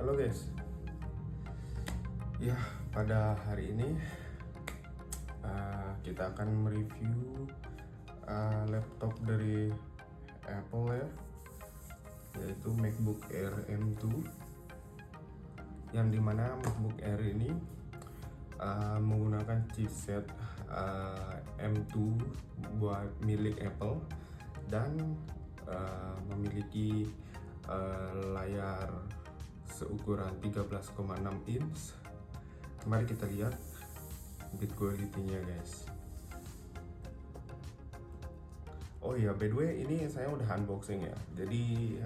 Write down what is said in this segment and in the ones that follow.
Halo guys, ya pada hari ini kita akan mereview laptop dari Apple ya, yaitu MacBook Air M2, yang dimana MacBook Air ini menggunakan chipset M2 buat milik Apple dan memiliki layar seukuran 13,6 inch. Mari kita lihat bit quality-nya guys. Oh ya, by the way, ini saya udah unboxing ya. Jadi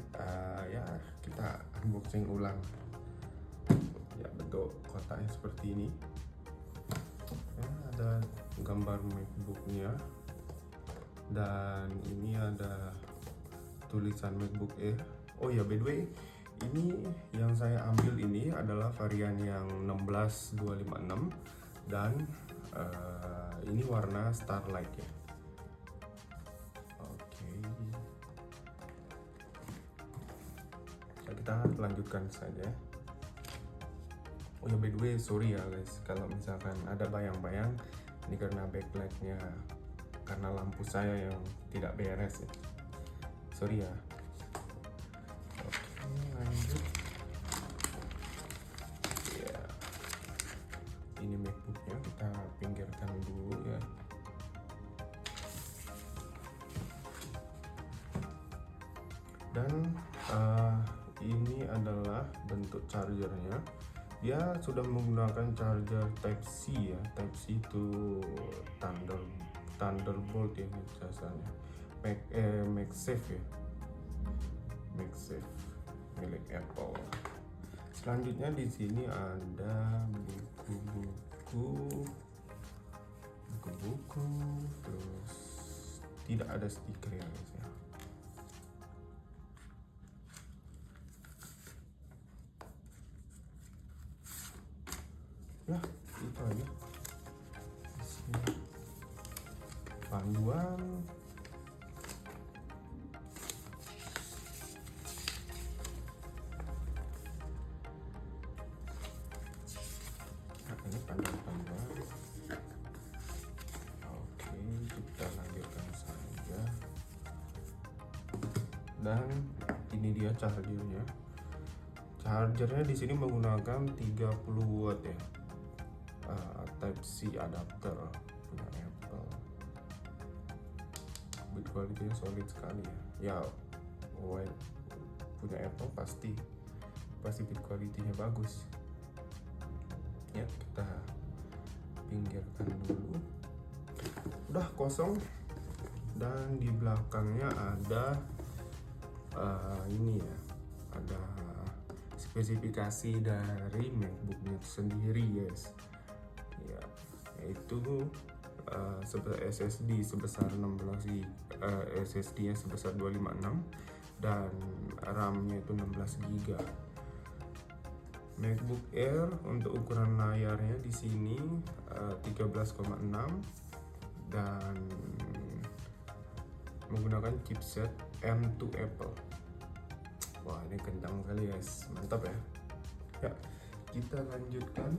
ya kita unboxing ulang. Ya, bentuk kotaknya seperti ini. Ya, ada gambar MacBook-nya. Dan ini ada tulisan MacBook Air. Oh ya, by the way, ini yang saya ambil ini adalah varian yang 16256 dan ini warna Starlight ya. Oke. Kita lanjutkan saja. Oh ya, by the way, sorry ya guys kalau misalkan ada bayang-bayang, ini karena backlightnya, karena lampu saya yang tidak beres ya. Sorry ya. Lanjut ya, ini MacBooknya kita pinggirkan dulu ya. Dan ini adalah bentuk chargernya. Dia sudah menggunakan charger Type C ya, Type C to Thunderbolt ya jasanya. MagSafe ya, MagSafe milik Apple. Selanjutnya di sini ada buku-buku, terus tidak ada stiker ya guys ya. Ya, itu aja. Di sini panduan. Ini panduan. Oke, kita lanjutkan saja. Dan ini dia chargernya. Chargernya di sini menggunakan 30 watt ya. Type C adapter punya Apple. Build quality-nya solid sekali ya. Ya, punya Apple pasti build quality-nya bagus. Ya, kita pinggirkan dulu. Udah kosong. Dan di belakangnya ada ini ya, ada spesifikasi dari MacBook-nya sendiri guys ya, yaitu SSD sebesar 16 GB, SSD-nya sebesar 256 dan RAM-nya itu 16 GB. MacBook Air untuk ukuran layarnya di sini 13,6 dan menggunakan chipset M2 Apple. Wah, ini kencang sekali guys, mantap ya. Ya, kita lanjutkan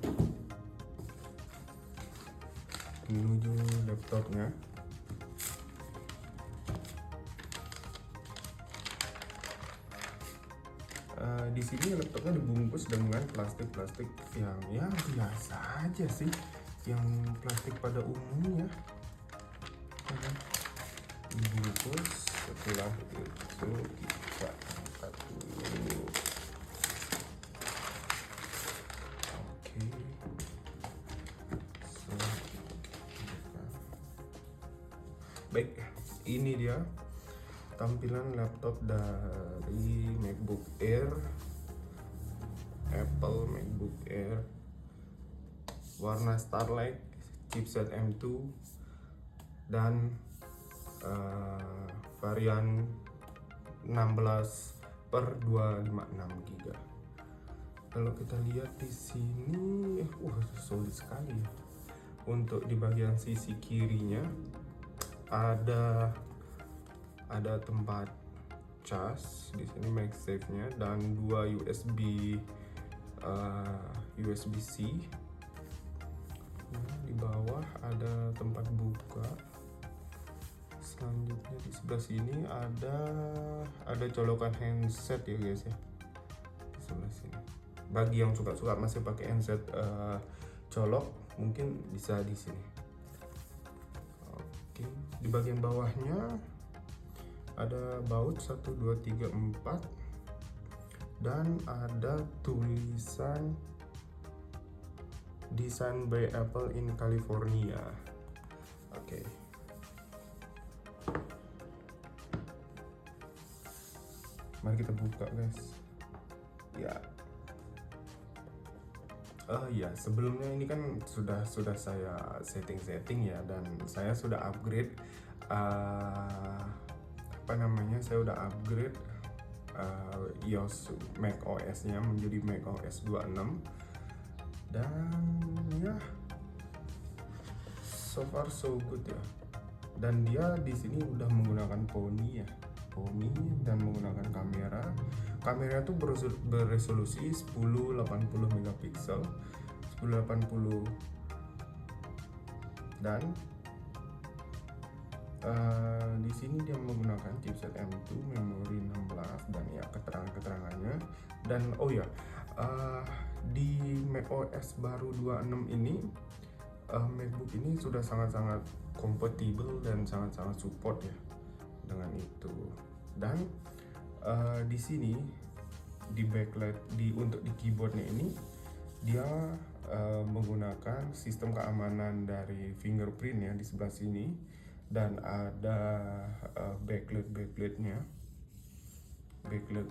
menuju laptopnya. Di sini laptopnya dibungkus dengan plastik yang ya biasa aja sih, yang plastik pada umumnya. Dibungkus, setelah itu kita angkat dulu. Oke. Baik, ini dia tampilan laptop dari MacBook Air, Apple MacBook Air, warna Starlight, chipset M2 dan varian 16/256 GB. Kalau kita lihat di sini, solid sekali ya. Untuk di bagian sisi kirinya ada tempat cas di sini, MagSafe-nya, dan dua USB USB-C. Nah, di bawah ada tempat buka. Selanjutnya di sebelah sini ada colokan handset ya guys ya, di sebelah sini. Bagi yang suka masih pakai handset colok, mungkin bisa di sini. Oke, di bagian bawahnya ada baut 1 2 3 4 dan ada tulisan Design by Apple in California. Oke. Mari kita buka guys. Ya. Ya, sebelumnya ini kan sudah saya setting ya, dan saya sudah upgrade saya udah upgrade iOS Mac OS-nya menjadi Mac OS 26, dan ya so far so good ya. Dan dia di sini udah menggunakan Pony dan menggunakan kamera tuh beresolusi 1080 megapiksel 1080, dan di sini dia menggunakan chipset M2, memori 16, dan ya keterangannya. Dan di macOS baru 26 ini MacBook ini sudah sangat-sangat kompatibel dan sangat-sangat support ya dengan itu. Dan di sini di backlight untuk di keyboardnya ini dia menggunakan sistem keamanan dari fingerprint ya di sebelah sini, dan ada backlight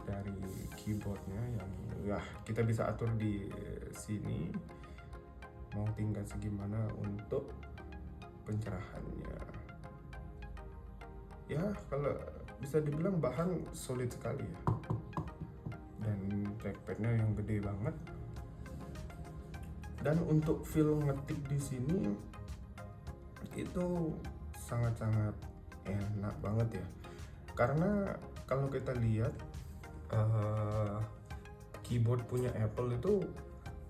dari keyboardnya yang ya kita bisa atur di sini mau tinggal segimana untuk pencerahannya. Ya, kalau bisa dibilang bahan solid sekali ya, dan trackpadnya yang gede banget. Dan untuk feel ngetik di sini itu sangat-sangat enak banget ya, karena kalau kita lihat keyboard punya Apple itu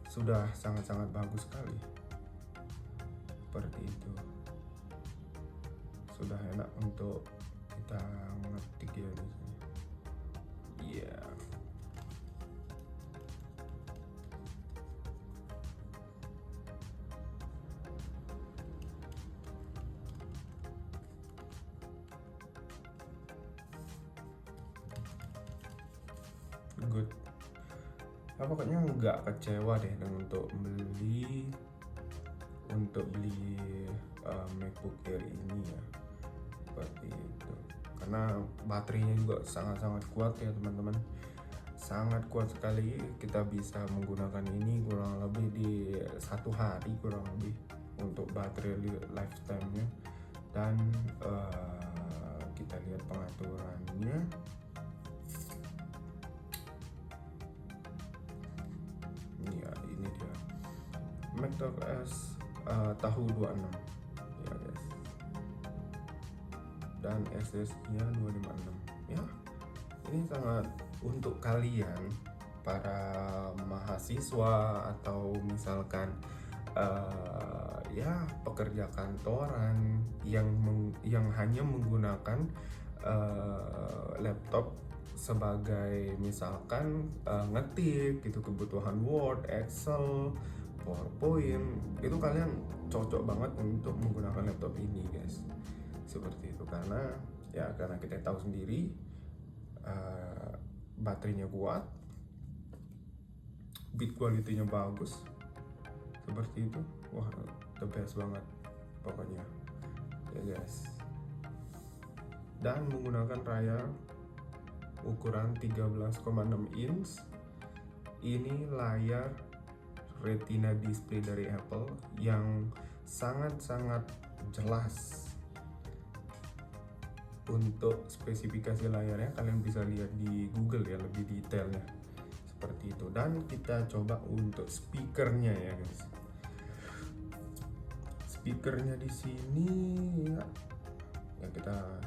sudah sangat-sangat bagus sekali, seperti itu. Sudah enak untuk kita ngetik ya di sini. Iya. Good. Nah, pokoknya nggak kecewa deh dengan untuk beli MacBook Air ini ya, seperti itu. Karena baterainya juga sangat-sangat kuat ya teman-teman, sangat kuat sekali. Kita bisa menggunakan ini kurang lebih di 1 hari kurang lebih untuk baterai lifetime-nya. Dan kita lihat pengaturannya. Ya, ini dia macOS tahun 26 ya guys, dan SSD-nya 256 ya. Ini sangat untuk kalian para mahasiswa atau misalkan ya pekerja kantoran yang hanya menggunakan laptop sebagai misalkan ngetik gitu, kebutuhan Word, Excel, PowerPoint, itu kalian cocok banget untuk menggunakan laptop ini guys, seperti itu. Karena kita tahu sendiri baterainya kuat, bit quality-nya bagus, seperti itu. Wah, the best banget pokoknya ya guys. Dan menggunakan layar ukuran 13,6 inch. Ini layar Retina display dari Apple yang sangat-sangat jelas. Untuk spesifikasi layarnya kalian bisa lihat di Google ya, lebih detailnya seperti itu. Dan kita coba untuk speakernya ya guys. Speakernya di sini ya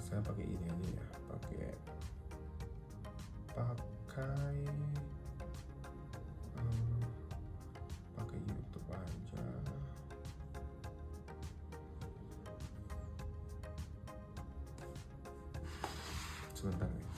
saya pakai ini aja ya, pakai sebentar guys.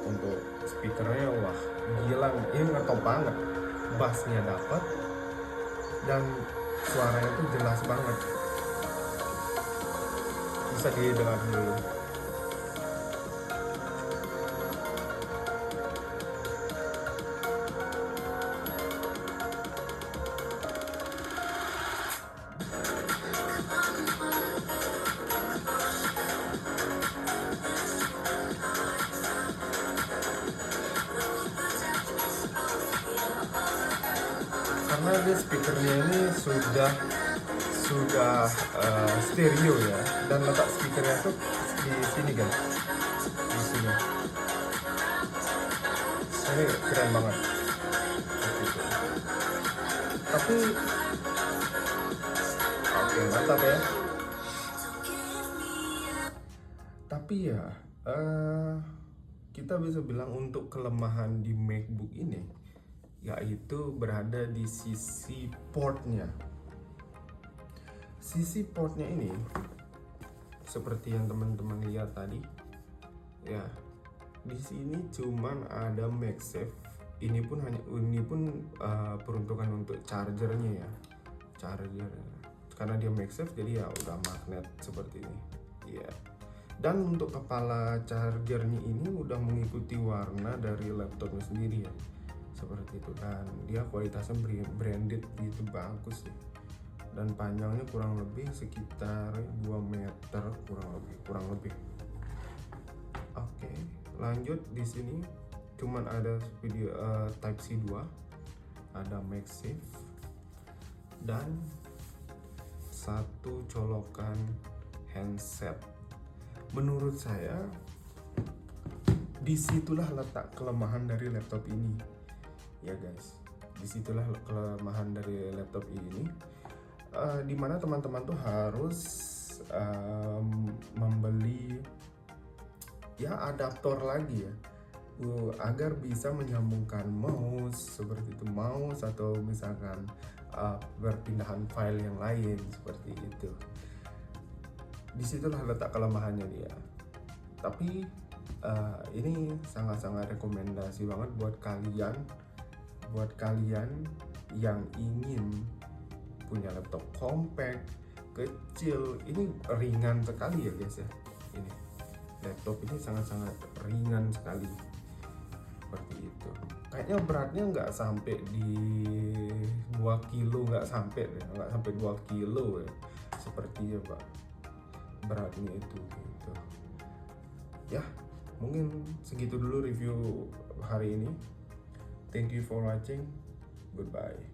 Untuk speakernya wah gila, ini ngetop banget, bassnya dapat dan suaranya itu jelas banget, bisa didengar dulu. Karena dia speakernya ini sudah stereo ya, dan letak speakernya tuh di sini guys, di sini. Ini keren banget. Tapi oke, mantap ya. Tapi ya kita bisa bilang untuk kelemahan di MacBook ini yaitu berada di sisi portnya. Sisi portnya ini seperti yang teman-teman lihat tadi ya, di sini cuman ada MagSafe. Ini pun peruntukan untuk chargernya ya, karena dia MagSafe jadi ya udah magnet seperti ini ya. Dan untuk kepala chargernya ini udah mengikuti warna dari laptopnya sendiri ya, seperti itu. Dan dia kualitasnya branded gitu, bagus sih. Dan panjangnya kurang lebih sekitar 2 meter kurang lebih. Oke, lanjut. Di sini cuman ada video Type-C 2, ada MagSafe, dan satu colokan handset. Menurut saya disitulah letak kelemahan dari laptop ini ya guys. Disitulah kelemahan dari laptop ini, dimana teman-teman tuh harus membeli ya adaptor lagi ya, agar bisa menyambungkan mouse seperti itu, mouse atau misalkan perpindahan file yang lain seperti itu. Disitulah letak kelemahannya dia. Tapi ini sangat-sangat rekomendasi banget buat kalian yang ingin punya laptop compact, kecil. Ini ringan sekali ya guys ya. Ini laptop ini sangat-sangat ringan sekali seperti itu. Kayaknya beratnya nggak sampai di 2 kilo, nggak sampai 2 kilo ya, sepertinya Pak, beratnya itu gitu. Ya, mungkin segitu dulu review hari ini. Thank you for watching. Goodbye.